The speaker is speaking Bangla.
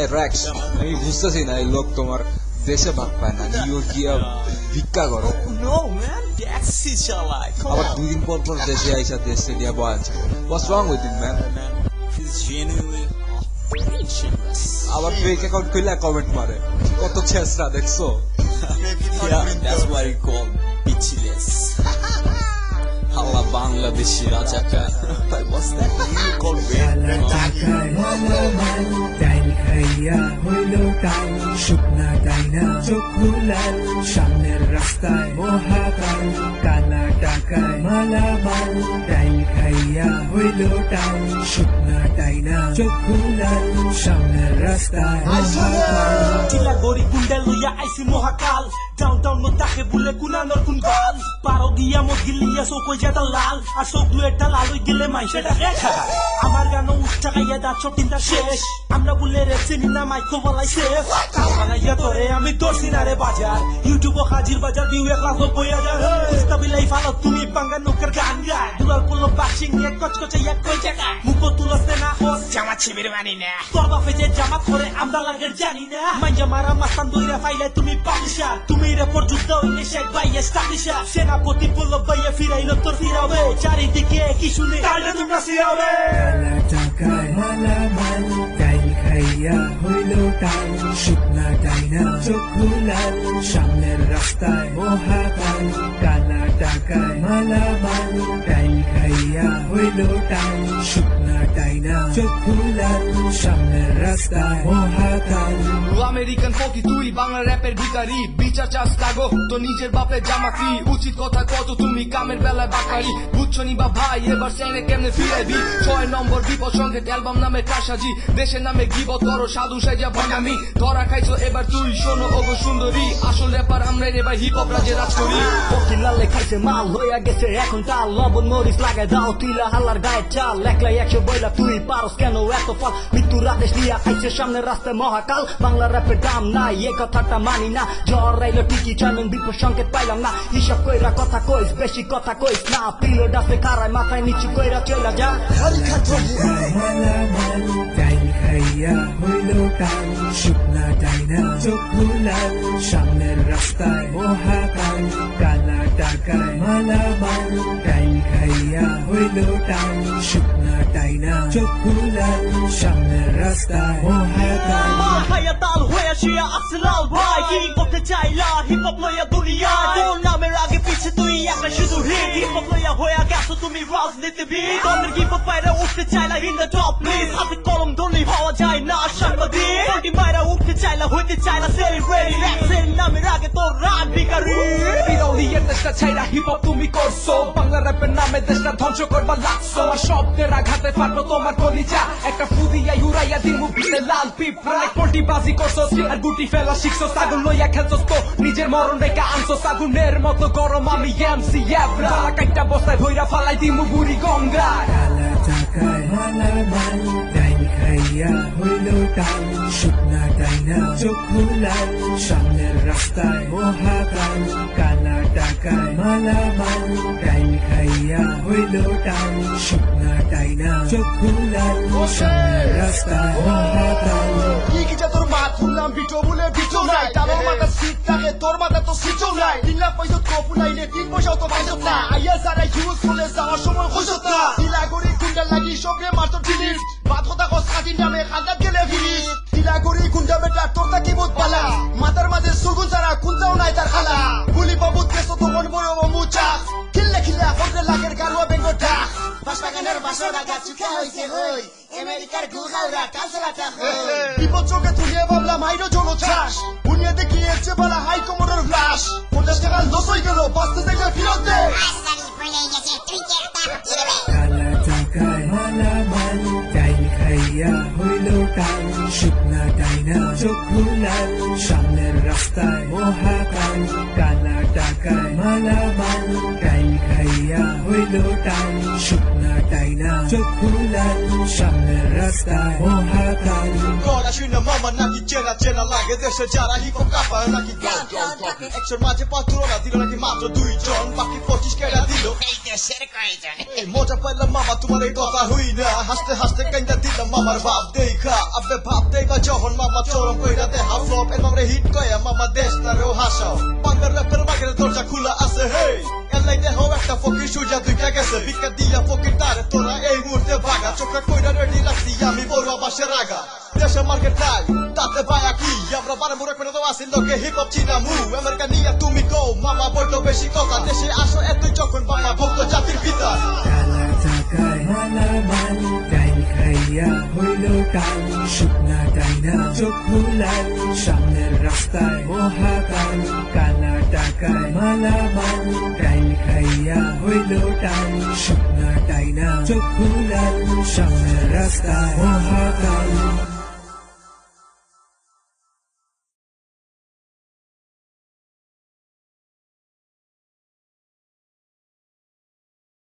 এই র্যাক্স, আমি বুঝতেছি না এই লোক তোমার দেশে ভাগ পায় না, নিউ ইয়র্ক গিয়া ভিক্ষা করে, No man, taxi চালায়। Come আবার on. 2 দিন পর পর দেশে আইসা দেশে দিয়া বয়ান ছাড়ে। What's wrong with him, man? Man, he's genuinely ridiculous. আবার ফেক অ্যাকাউন্ট খুলে কমেন্ট মারে, কত ছেঁচড়া দেখছো? Yeah, that's why he called bitchless. Allah Bangladeshi Rajakar. What's that? You call red? টাকায় মালামাল ডাইল খাইয়া হইল টাল শুকনা ডাইনা চক্ষু লাল সামনের রাস্তায় মহাকাল কালা টাকায় মালামাল ডাইল খাইয়া হইল টাল শুকনা ডাইনা চক্ষু লাল সামনের রাস্তায় মহাকাল চিলা গরি গুন্ডা লইয়া আইছি মহাকাল ডাউনটাউন মতাকে বুলে কুনানোর কুন গাল পারো দিয়া মত গিলিয়া চৌকই যেটা লাল আর চোখ দুয়েটা লাল হয়ে গেলে মাইসেটা রেখা আমার গানও উচ্চা গাইয়া দাঁত চিন্তা শেষ আমরা বলে রে চিনি না মাইকো বলাই সেফ কাল বানাইয়া তোরে আমি দর্শি না রে বাজার ইউটিউব হাজির বাজার দিউ 1,90,000 ইস্তাবিলাই ফালো তুমি বাঙ্গা নুকের গান গায় দুলাল পলো বাক্সিং নিয়ে কচকচে এক কই জায়গা মুখো তুলসতে না হোস জামা ছিবির মানি না তোর বাপে যে জামা করে আমরা লাগের জানি না মাইয়া মারা মাস্তান দইরা ফাইলে তুমি পালিশা তুমি রে পর যুদ্ধ হইলে শেখ ভাইয়া স্টালিশা সেনাপতি পল্লব ভাইয়া ফিরাইল তোর ফিরাবে চারিদিকে কি শুনে তাহলে তোমরা সিরাবে কালা টাকায় মালামাল ডাইল খাইয়া হইল টাল শুকনা ডাইনা চক্ষু লাল সামনের রাস্তায় মহাকাল কালা টাকায় মালামাল ডাইল খাইয়া হইল টাল শুকনা ডাইনা চক্ষু লাল সামনের রাস্তায় মহাকাল আমেরিকান ফকি তুই বাংলা র্যাপের ভিখারি বিচার চাস লাগো তো নিজের বাপের জামাকি উচিত কথা কত তুমি কামের বেলায় বাকারি বুঝছো নি বা ভাই এবার সেনে কেমনে ফিরাইবি 6 নম্বর বিপদ সঙ্গে অ্যালবাম নামে কাশাজি দেশের নামে গিবত করো সাধু সাইজা ভাঙামি ধরা খাইছো এবার তুই শোনো ওগো সুন্দরী আসল র্যাপার আমরা রে ভাই হিপ হপ রাজে রাজ করি ফকির লালে খাইছে মাল হইয়া গেছে এখন তাল লবণ মরিচ লাগায় দাও তিলা হাল্লার গায়ে চাল একলাই 100 বইলা তুই পারস কেন এত ফল মৃত্যুর আদেশ নিয়ে আইছে সামনে রাস্তায় মহাকাল বাংলা র্যাপের দাম নাই এ কথাটা মানি না জ্বর আইলো ঠিকই চাইলেন বিপদ সংকেত পাইলাম না হিসাব কইরা কথা কইস বেশি কথা কইস না পিলো ডাসে খারায় মাথায় নিচু কইরা চইলা যা মালামাল ডাইল খাইয়া হইল টাল শুকনা ডাইনা চক্ষু লাল সামনের রাস্তায় মহাকাল কালা টাকায় মালামাল ডাইল খাইয়া হইল টাল শুকনা ডাইনা চক্ষু লাল সামনের রাস্তায় মহাকাল হায়া তাল হয়ে শিয়া আসলাল ভাই কি করতে চাইলা হিপ হপ লইয়া দুনিয়া তোর নামের আগে পিছে তুই একটা শুধু হিট হিপ হপ লইয়া হয়ে গেছো তুমি রাজনীতিবিদ তোর হিপ হপ বাইরে উঠতে চাইলা ইন দ্য টপ প্লিজ হাতে কলম ধরলেই হওয়া যায় না সাংবাদিক কোটি বাইরে উঠতে চাইলা হইতে চাইলা সেলিব্রিটি র্যাপের নামের আগে তোর রাত ভিখারি বিরোধীর দেশটা ছাইরা হিপ হপ তুমি করছো বাংলা র্যাপের নামে দেশটা ধ্বংস করবা লাগছো আর শব্দের আঘাতে ফাটলো তোমার কলিজা একটা ফুদিয়া উড়াইয়া দিন মুখে লাল পিঁপড়া কোটি বাজি করছো আর গুটি ফেলা শিখছো আগুন লইয়া খেলছো তো নিজের মরণ রেখা আনছো আগুনের মতো গরম আমি এমসি এবরা কাইটা বস্তায় ভইরা ফালাই দিমু বুড়ি গঙ্গা কালা টাকায় মালামাল ডাইল খাইয়া হইল টাল শুকনা ডাইনা চক্ষু লাল সামনের রাস্তায় মহাকাল কালা টাকায় মালামাল ডাইল খাইয়া হইল টাল শুকনা ডাইনা চক্ষু লাল সামনের রাস্তায় মহাকাল কি যা তোর মাত শুনলাম বিটো বলে বিটো নাই তার মাথা সিট থাকে তোর মাথা তো সিটও নাই 3 লাখ পয়সা কপু নাইলে 3 পয়সাও তো বাজত না আইয়া সারা ইউজ করলে যাওয়ার সময় খুশত না দিলাগড়ি গুন্ডা লাগি সঙ্গে মারতো ডিলিট বাদ কথা কস কাটি নামে খান্দাত গেলে ফিনিশ দিলাগড়ি গুন্ডা বেটা তোর তা কি বোধ পালা মাথার মাঝে সুরগুন ছাড়া কুঞ্জাও নাই তার খালা গুলি বাবুত কেসো তো মন বড় মুচা খিল্লে খিল্লে হকরে লাগের গারুয়া বেঙ্গটা বাসবাগানের বাসরা গাছ চুকা হইছে হই আমেরিকার গুগাউরা কাজলাটা হই বিপদ চোখে তুলে বাবলা মাইরো জলো চাষ বুনিয়া দেখিয়েছে বলা হাই কোমরের ফ্লাশ 50 টাকা লস হয়ে গেল বাঁচতে দেখে ফিরত দে কালা টাকায় মালামাল ডাইল খাইয়া হইল টাল শুকনা ডাইনা চক্ষু লাল সামনের রাস্তায় মহাকাল কালা টাকায় মালামাল ডাইল খাইয়া হইল টাল শুকনা ডাইনা চক্ষু লাল সামনের রাস্তায় মহাকাল না শুনে মামা নাকি চেনা চেনা লাগে দেশে যারা হিপ হপ কাঁপায় নাকি গান একশোর মাঝে 5 তুলনা দিল নাকি মাত্র 2 জন বাকি 25 কেনা দিল এই মজা পাইলাম মামা তোমার এই কথা হই না হাসতে হাসতে কাইন্দা দিলাম মামার ভাব দেখা আবে ভাব দেবা যখন মামা চরম কইরা দেহা ফ্লপ এর মামরে হিট কয়া মামা দেশ তারেও হাসাও বাংলার র্যাপের মাগের দরজা খোলা আছে হে এলাই দেহ একটা ফকির সুজা দুইটা গেছে ভিক্ষা দিয়া ফকির তারে তোরা এই মুহূর্তে ভাগা চোখা কইরা রেডি লাগছি আমি বড় বাসের আগা দেশে মার্কেট নাই তাতে ভায়া কি আমরা বারে মুরে করে তো আসিল লোকে হিপ হপ চিনামু আমেরিকা নিয়া তুমি কও মামা বলতো বেশি কথা দেশে আসো এতই যখন বাবা ভক্ত জাতির পিতা কালা টাকায় মালামাল ডাইল খাইয়া হইল টাল শুকনা ডাইনা চোখ ভুলাল সামনের রাস্তায় মহাকাল কালা টাকায় মালামাল ডাইল খাইয়া হইল টাল শুকনা ডাইনা চোখ ভুলাল সামনের রাস্তায় মহাকাল